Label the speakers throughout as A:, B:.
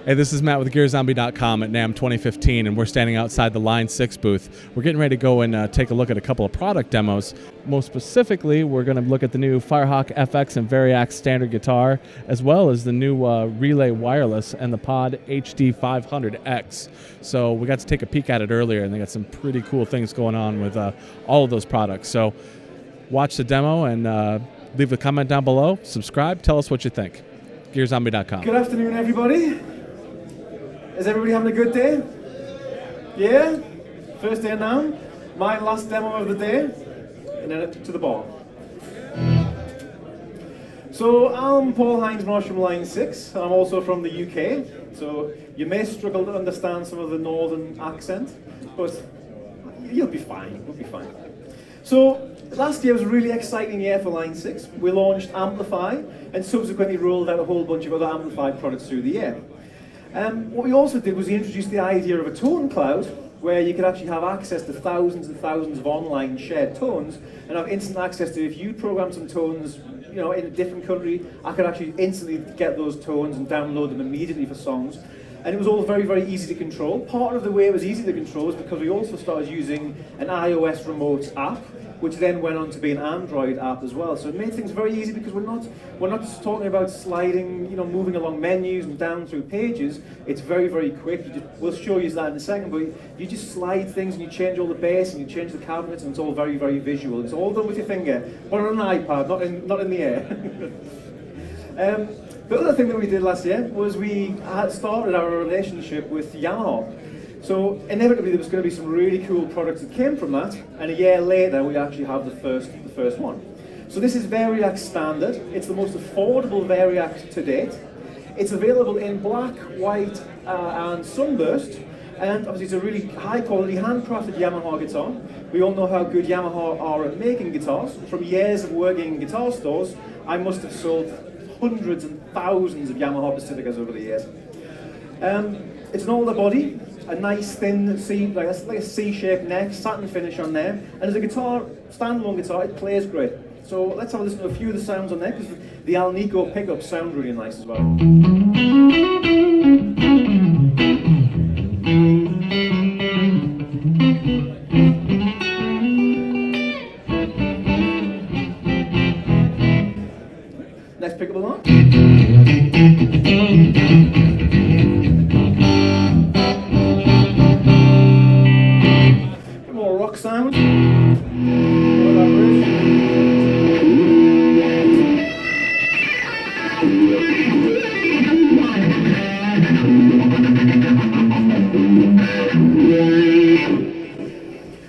A: Hey, this is Matt with GearZombie.com at NAMM 2015, and we're standing outside the Line 6 booth. We're getting ready to go and take a look at a couple of product demos. Most specifically, we're going to look at the new Firehawk FX and Variax standard guitar, as well as the new Relay Wireless and the Pod HD 500X. So we got to take a peek at it earlier, and they got some pretty cool things going on with all of those products. So watch the demo and leave a comment down below. Subscribe. Tell us what you think. GearZombie.com.
B: Good afternoon, everybody. Is everybody having a good day? Yeah? First day now. My last demo of the day, and then to the bar. So I'm Paul Hines-Marsh from Line 6, and I'm also from the UK. So you may struggle to understand some of the northern accent, but you'll be fine. You'll be fine. So last year was a really exciting year for Line 6. We launched Amplify and subsequently rolled out a whole bunch of other Amplify products through the year. What we also did was we introduced the idea of a tone cloud, where you could actually have access to thousands and thousands of online shared tones, and have instant access to, if you program some tones, you know, in a different country, I could actually instantly get those tones and download them immediately for songs. And it was all very, very easy to control. Part of the way it was easy to control was because we also started using an iOS Remote app, which then went on to be an Android app as well. So it made things very easy because we're not just talking about sliding, you know, moving along menus and down through pages. It's very, very quick. We'll show you that in a second, but you just slide things and you change all the bass and you change the cabinets, and it's all very, very visual. It's all done with your finger, but on an iPad, not in the air. The other thing that we did last year was we had started our relationship with Yamaha. So inevitably there was going to be some really cool products that came from that, and a year later we actually have the first one. So this is Variax Standard. It's the most affordable Variax to date. It's available in black, white and sunburst, and obviously it's a really high quality handcrafted Yamaha guitar. We all know how good Yamaha are at making guitars. From years of working in guitar stores, I must have sold hundreds and thousands of Yamaha Pacificas over the years. It's an older body, a nice thin C, like a C-shaped neck, satin finish on there, and as a guitar, standalone guitar, it plays great. So let's have a listen to a few of the sounds on there, because the Alnico pickups sound really nice as well. Next pickup along. Rock sound.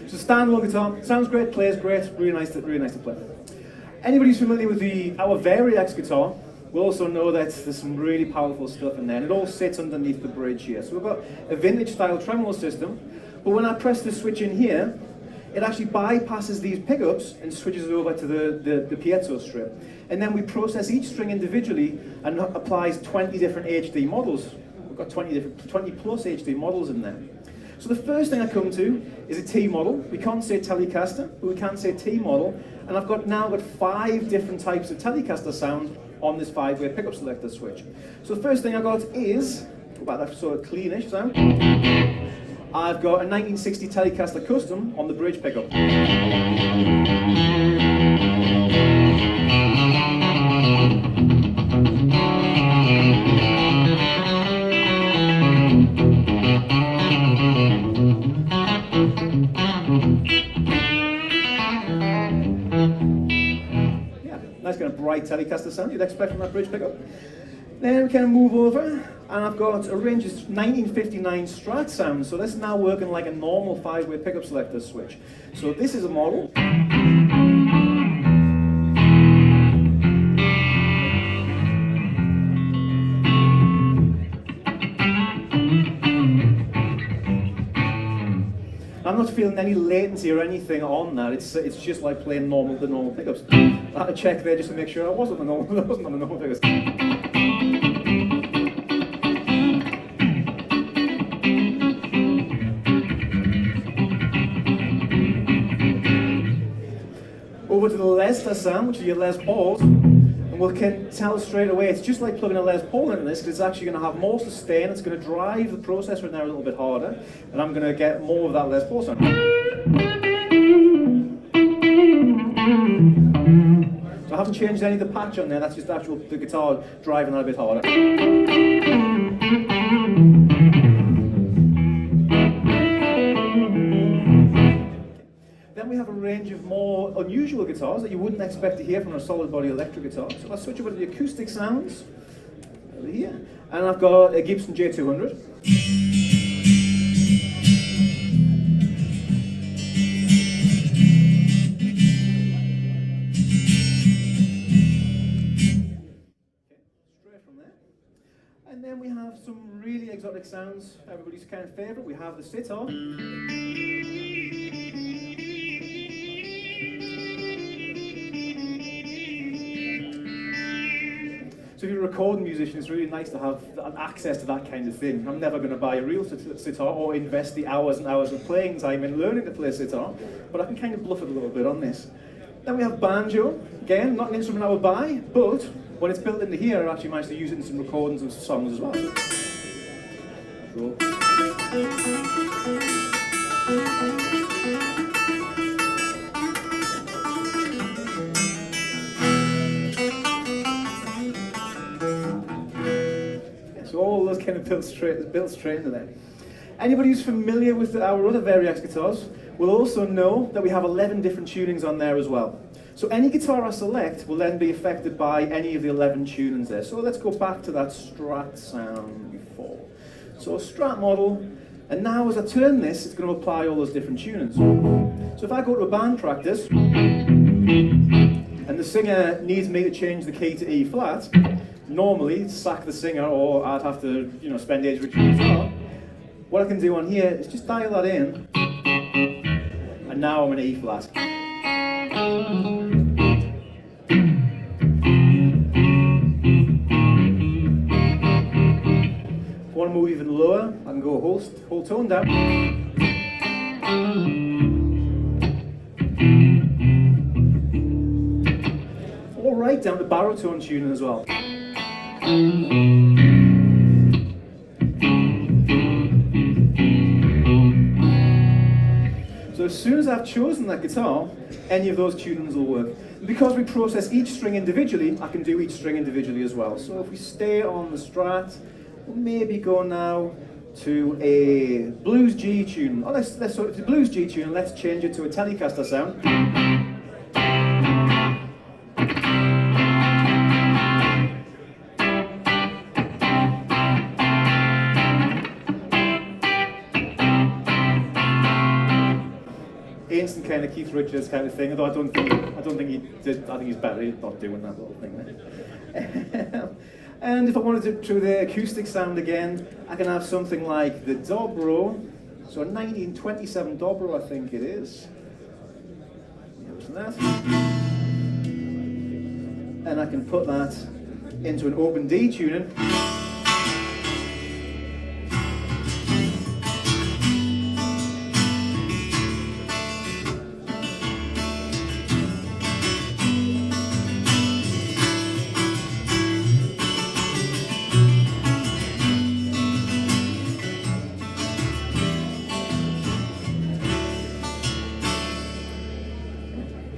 B: So standalone guitar, sounds great, plays great, really nice to play. Anybody who's familiar with our Variax guitar will also know that there's some really powerful stuff in there, and it all sits underneath the bridge here. So we've got a vintage style tremolo system. But when I press the switch in here, it actually bypasses these pickups and switches it over to the piezo strip. And then we process each string individually and applies 20 different HD models. We've got 20 plus HD models in there. So the first thing I come to is a T model. We can't say Telecaster, but we can say T model. And I've now got 5 different types of Telecaster sound on this 5-way pickup selector switch. So the first thing I got is, about that sort of cleanish sound. I've got a 1960 Telecaster Custom on the bridge pickup. Yeah, nice kind of bright Telecaster sound you'd expect from that bridge pickup. Then we kind of move over, and I've got a range of 1959 Strat sounds, so that's now working like a normal 5-way pickup selector switch. So this is a model. I'm not feeling any latency or anything on that. It's just like playing the normal pickups. I had to check there just to make sure I wasn't on the normal pickups. Over to the Lester sound, which is your Les Pauls, and we can tell straight away it's just like plugging a Les Paul into this, because it's actually going to have more sustain. It's going to drive the processor in there a little bit harder, and I'm going to get more of that Les Paul sound. So I haven't changed any of the patch on there. That's just the guitar driving that a bit harder. Then we have a range of more unusual guitars that you wouldn't expect to hear from a solid body electric guitar. So let's switch over to the acoustic sounds over here. And I've got a Gibson J200. Straight from there. And then we have some really exotic sounds, everybody's kind of favorite. We have the sitar. So if you're a recording musician, it's really nice to have access to that kind of thing. I'm never going to buy a real sitar or invest the hours and hours of playing time in learning to play sitar, but I can kind of bluff it a little bit on this. Then we have banjo. Again, not an instrument I would buy, but when it's built into here, I actually managed to use it in some recordings of songs as well. Roll. So all those kind of built straight into there. Anybody who's familiar with our other Variax guitars will also know that we have 11 different tunings on there as well. So any guitar I select will then be affected by any of the 11 tunings there. So let's go back to that Strat sound before. So a Strat model, and now as I turn this, it's going to apply all those different tunings. So if I go to a band practice, and the singer needs me to change the key to E flat, normally sack the singer, or I'd have to, spend ages with the guitar. What I can do on here is just dial that in, and now I'm in E flat. If I want to move even lower, I can go whole tone down. Or right down to baritone tuning as well. So as soon as I've chosen that guitar, any of those tunings will work. And because we process each string individually, I can do each string individually as well. So if we stay on the Strat, we'll maybe go now to a blues G tune. Oh, let's sort of the blues G tune, and let's change it to a Telecaster sound. Instant kind of Keith Richards kind of thing, although I don't think he did. I think he's better not doing that little thing there. And if I wanted to do the acoustic sound again, I can have something like the Dobro, so a 1927 Dobro, I think it is. That. And I can put that into an open D tuning.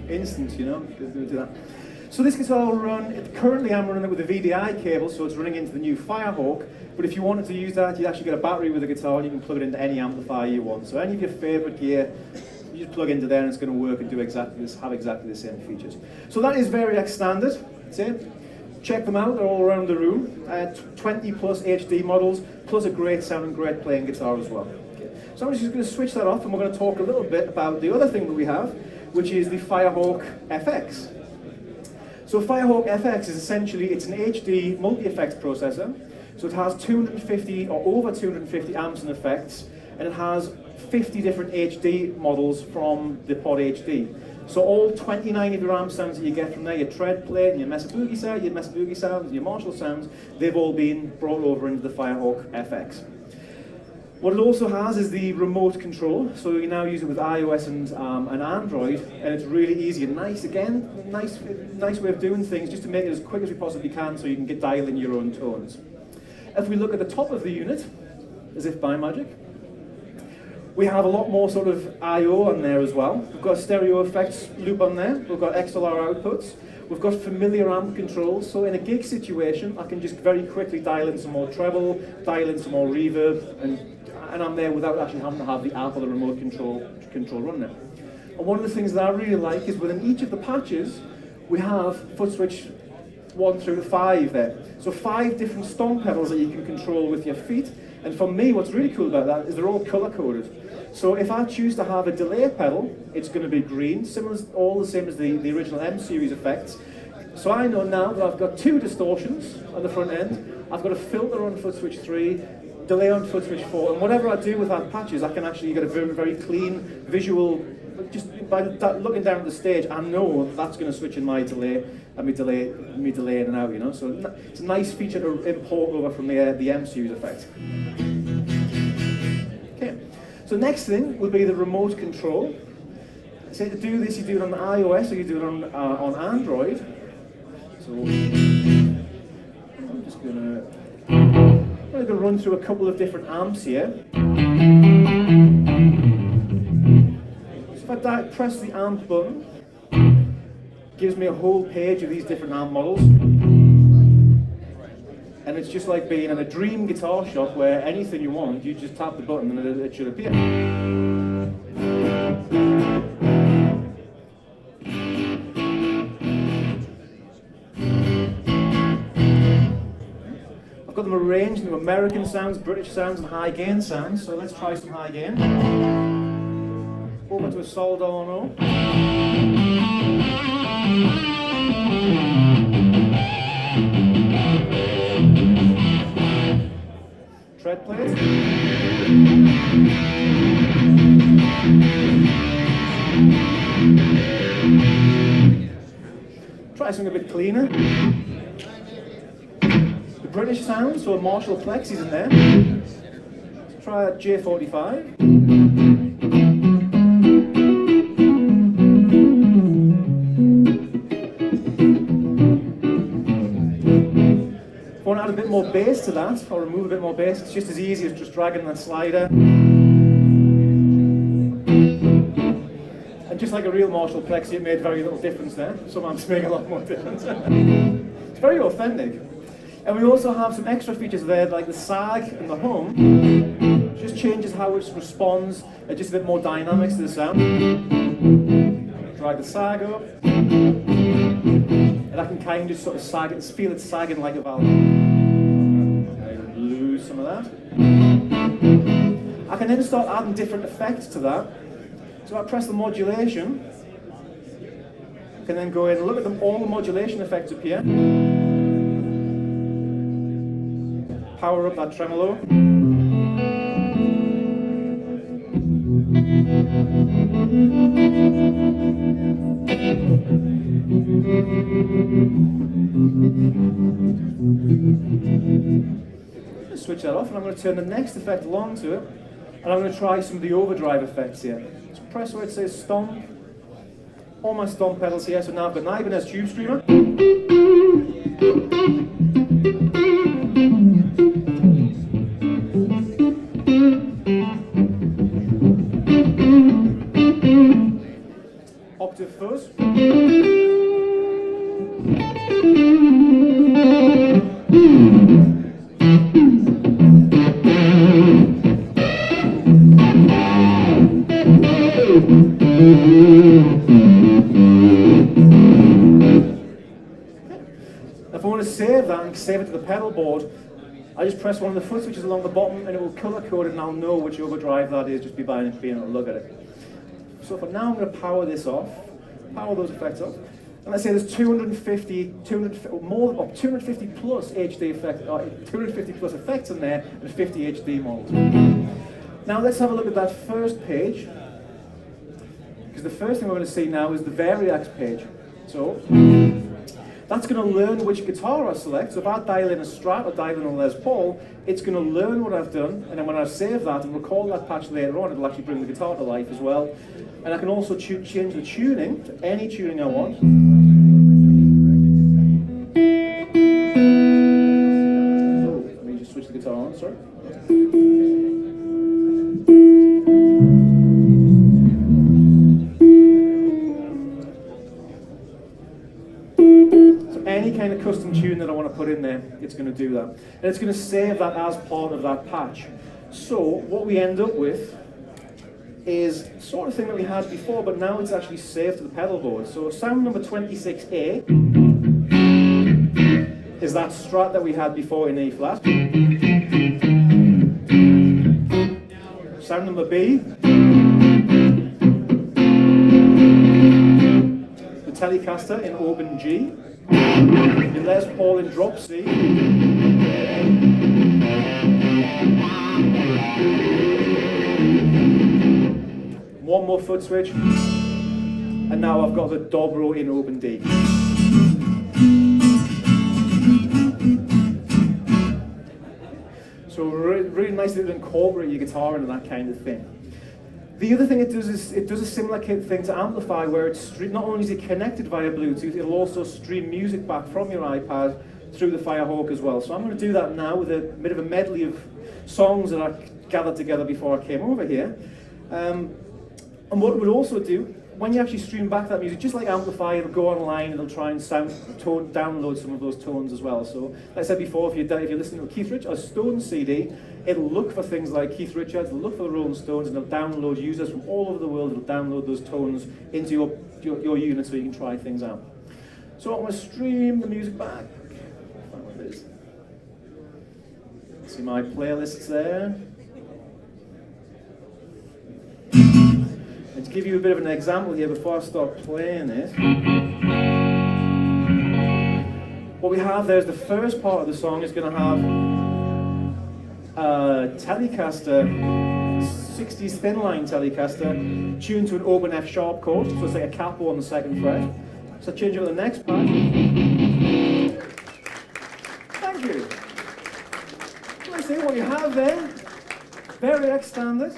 B: Instant, do that. So this guitar will run, currently I'm running it with a VDI cable, so it's running into the new Firehawk, but if you wanted to use that, you'd actually get a battery with the guitar, and you can plug it into any amplifier you want. So any of your favorite gear, you just plug into there and it's going to work and do have exactly the same features. So that is Variax standard, that's it. Check them out, they're all around the room. 20 plus HD models, plus a great sounding, great playing guitar as well. Okay. So I'm just going to switch that off, and we're going to talk a little bit about the other thing that we have, which is the Firehawk FX. So Firehawk FX is essentially, it's an HD multi-effects processor. So it has 250 or over 250 amps and effects, and it has 50 different HD models from the Pod HD. So all 29 of your amp sounds that you get from there, your tread plate, and your Mesa Boogie sounds, and your Marshall sounds, they've all been brought over into the Firehawk FX. What it also has is the remote control, so you now use it with iOS and Android, and it's really easy and nice. Again, nice way of doing things, just to make it as quick as we possibly can so you can get dialing your own tones. If we look at the top of the unit, as if by magic, we have a lot more sort of I/O on there as well. We've got a stereo effects loop on there, we've got XLR outputs, we've got familiar amp controls, so in a gig situation, I can just very quickly dial in some more treble, dial in some more reverb, and I'm there without actually having to have the app or the remote control run there. And one of the things that I really like is within each of the patches, we have foot switch 1 through to 5 there. So 5 different stomp pedals that you can control with your feet. And for me, what's really cool about that is they're all color-coded. So if I choose to have a delay pedal, it's going to be green, all the same as the original M series effects. So I know now that I've got 2 distortions on the front end, I've got a filter on foot switch 3, delay on foot switch 4, and whatever I do with that patches, I can actually get a very, very clean visual. Just by looking down at the stage, I know that's going to switch in my delay and me delay in and out, you know. So it's a nice feature to import over from the M series effect. Okay, so next thing will be the remote control. So to do this, you do it on iOS or you do it on Android. So I'm just going to run through a couple of different amps here. If I press the amp button, it gives me a whole page of these different amp models. And it's just like being in a dream guitar shop where anything you want, you just tap the button and it should appear. I've got them arranged into American sounds, British sounds, and high gain sounds, so let's try some high gain. Over to a sol, do, no. Tread plate. Try something a bit cleaner. The British sound, so a Marshall Plex is in there. Let's try a J45. If I want to add a bit more bass to that, or remove a bit more bass, it's just as easy as just dragging that slider. And just like a real Marshall Plexi, it made very little difference there. Some amps make a lot more difference. It's very authentic. And we also have some extra features there, like the sag and the hum. It just changes how it responds, just a bit more dynamics to the sound. Drag the sag up. And I can kind of just sort of sag it, feel it sagging like a valve. Lose some of that. I can then start adding different effects to that. So I press the modulation. I can then go in and look at them, all the modulation effects appear. Power up that tremolo. Switch that off, and I'm going to turn the next effect along to it, and I'm going to try some of the overdrive effects here. So press where it says stomp, all my stomp pedals here, so now I've got an Ibanez Tube Screamer. Octave fuzz. If I want to save that and save it to the pedal board, I just press one of the foot switches along the bottom and it will color code it, and I'll know which overdrive that is just by being able to look at it. So for now I'm going to power this off, power those effects off, and let's say there's 250 plus HD effects, 250 plus effects in there, and 50 HD models. Now let's have a look at that first page, because the first thing we're going to see now is the Variax page. So That's going to learn which guitar I select. So if I dial in a Strat or dial in a Les Paul, it's going to learn what I've done, and then when I save that and recall that patch later on, it'll actually bring the guitar to life as well. And I can also change the tuning to any tuning I want. Oh, let me just switch the guitar on, sorry. Any kind of custom tune that I want to put in there, it's going to do that. And it's going to save that as part of that patch. So what we end up with is sort of thing that we had before, but now it's actually saved to the pedal board. So sound number 26A is that Strat that we had before in E flat. Sound number B, the Telecaster in open G. Your Les Paul in drop C. One more foot switch. And now I've got the dobro in open D. So really nice to incorporate your guitar into that kind of thing. The other thing it does is it does a similar thing to Amplify, where it's not only is it connected via Bluetooth, it'll also stream music back from your iPad through the Firehawk as well. So I'm going to do that now with a bit of a medley of songs that I gathered together before I came over here. And what it would also do, when you actually stream back that music, just like Amplify, it'll go online and it'll try and download some of those tones as well. So, like I said before, if you're listening to a Keith Richards, a Stones CD, it'll look for things like Keith Richards, it'll look for the Rolling Stones, and it'll download users from all over the world. It'll download those tones into your unit so you can try things out. So I'm going to stream the music back. Find what it is. See my playlists there. And to give you a bit of an example here before I start playing it, what we have there is the first part of the song is going to have a Telecaster, 60s thin line Telecaster, tuned to an open F sharp chord, so it's like a capo on the second fret. So change over the next part. Thank you. Let's see what you have there. Variax standard,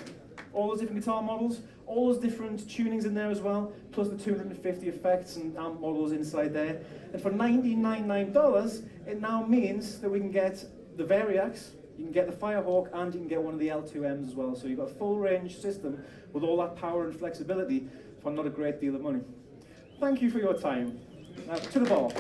B: all those different guitar models. All those different tunings in there as well, plus the 250 effects and amp models inside there. And for $19.99, it now means that we can get the Variax, you can get the Firehawk, and you can get one of the L2Ms as well. So you've got a full range system with all that power and flexibility for not a great deal of money. Thank you for your time. Now, to the ball.